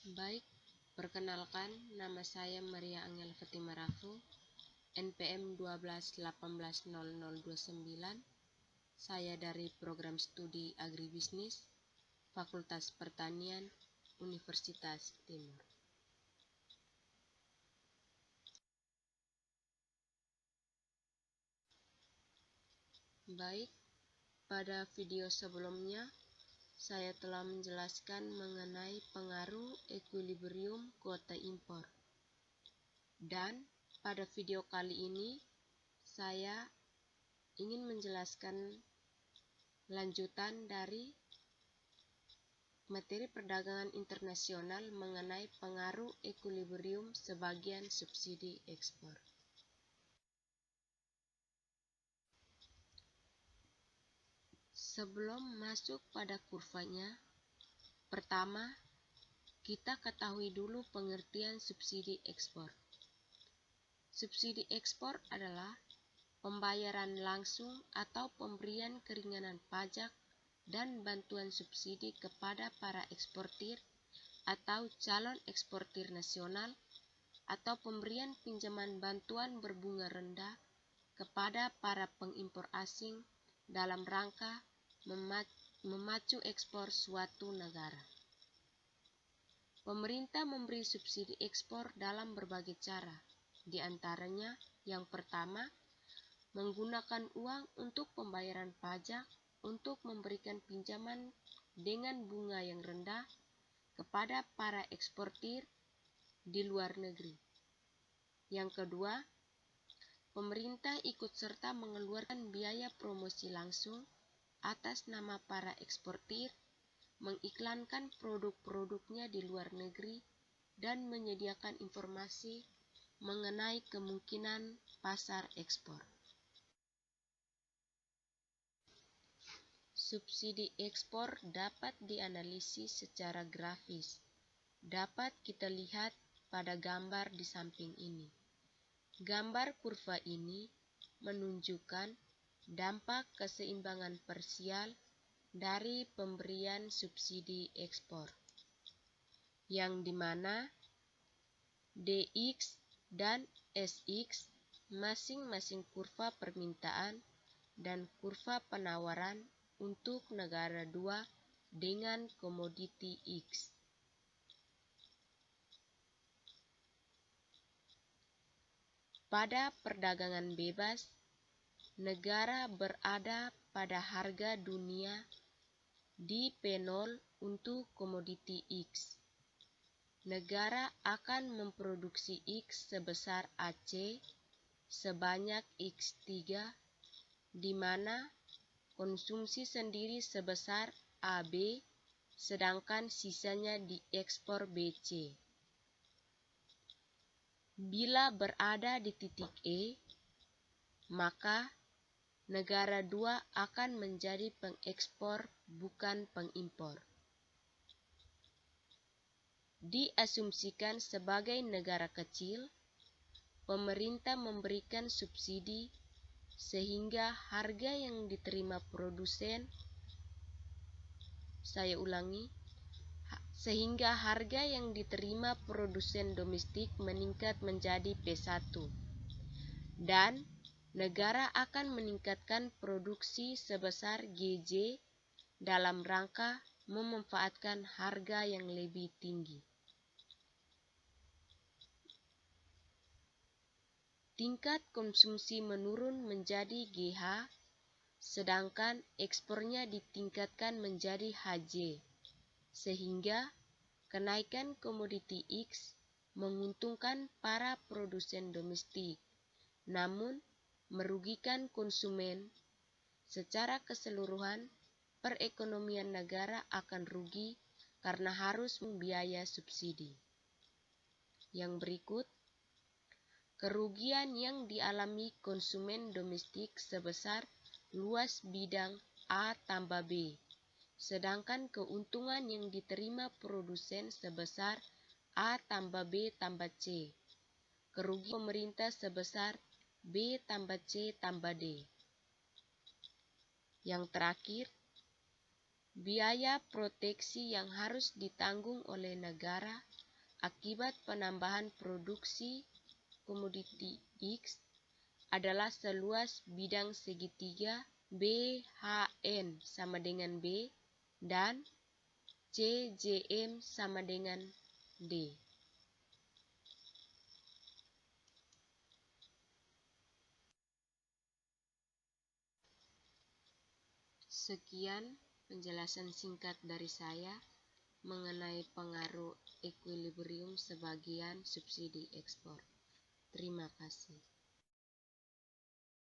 Baik, perkenalkan, nama saya Maria Angel Fatima Rafu, NPM 12180029. Saya dari Program Studi Agribisnis, Fakultas Pertanian, Universitas Timur. Baik, pada video sebelumnya, saya telah menjelaskan mengenai pengaruh ekuilibrium kuota impor. Dan pada video kali ini, saya ingin menjelaskan lanjutan dari materi perdagangan internasional mengenai pengaruh ekuilibrium sebagian subsidi ekspor. Sebelum masuk pada kurvanya, pertama, kita ketahui dulu pengertian subsidi ekspor. Subsidi ekspor adalah pembayaran langsung atau pemberian keringanan pajak dan bantuan subsidi kepada para eksportir atau calon eksportir nasional, atau pemberian pinjaman bantuan berbunga rendah kepada para pengimpor asing dalam rangka memacu ekspor suatu negara. Pemerintah memberi subsidi ekspor dalam berbagai cara, di antaranya yang pertama, menggunakan uang untuk pembayaran pajak untuk memberikan pinjaman dengan bunga yang rendah kepada para eksportir di luar negeri. Yang kedua, pemerintah ikut serta mengeluarkan biaya promosi langsung atas nama para eksportir, mengiklankan produk-produknya di luar negeri, dan menyediakan informasi mengenai kemungkinan pasar ekspor. Subsidi ekspor dapat dianalisis secara grafis. Dapat kita lihat pada gambar di samping ini. Gambar kurva ini menunjukkan dampak keseimbangan parsial dari pemberian subsidi ekspor, yang dimana DX dan SX masing-masing kurva permintaan dan kurva penawaran untuk negara 2 dengan komoditi X. Pada perdagangan bebas, negara berada pada harga dunia di P0 untuk komoditi X. Negara akan memproduksi X sebesar AC sebanyak X3, di mana konsumsi sendiri sebesar AB, sedangkan sisanya diekspor BC. Bila berada di titik E, maka negara 2 akan menjadi pengekspor bukan pengimpor. Diasumsikan sebagai negara kecil, pemerintah memberikan subsidi sehingga harga yang diterima produsen sehingga harga yang diterima produsen domestik meningkat menjadi P1, dan negara akan meningkatkan produksi sebesar GJ dalam rangka memanfaatkan harga yang lebih tinggi. Tingkat konsumsi menurun menjadi GH, sedangkan ekspornya ditingkatkan menjadi HJ, sehingga kenaikan komoditi X menguntungkan para produsen domestik, namun merugikan konsumen. Secara keseluruhan, perekonomian negara akan rugi karena harus membiayai subsidi. Yang berikut, kerugian yang dialami konsumen domestik sebesar luas bidang A tambah B, sedangkan keuntungan yang diterima produsen sebesar A tambah B tambah C. Kerugian pemerintah sebesar B tambah C tambah D. Yang terakhir, biaya proteksi yang harus ditanggung oleh negara akibat penambahan produksi komoditi X adalah seluas bidang segitiga BHN sama dengan B dan CJM sama dengan D. Sekian penjelasan singkat dari saya mengenai pengaruh ekuilibrium sebagian subsidi ekspor. Terima kasih.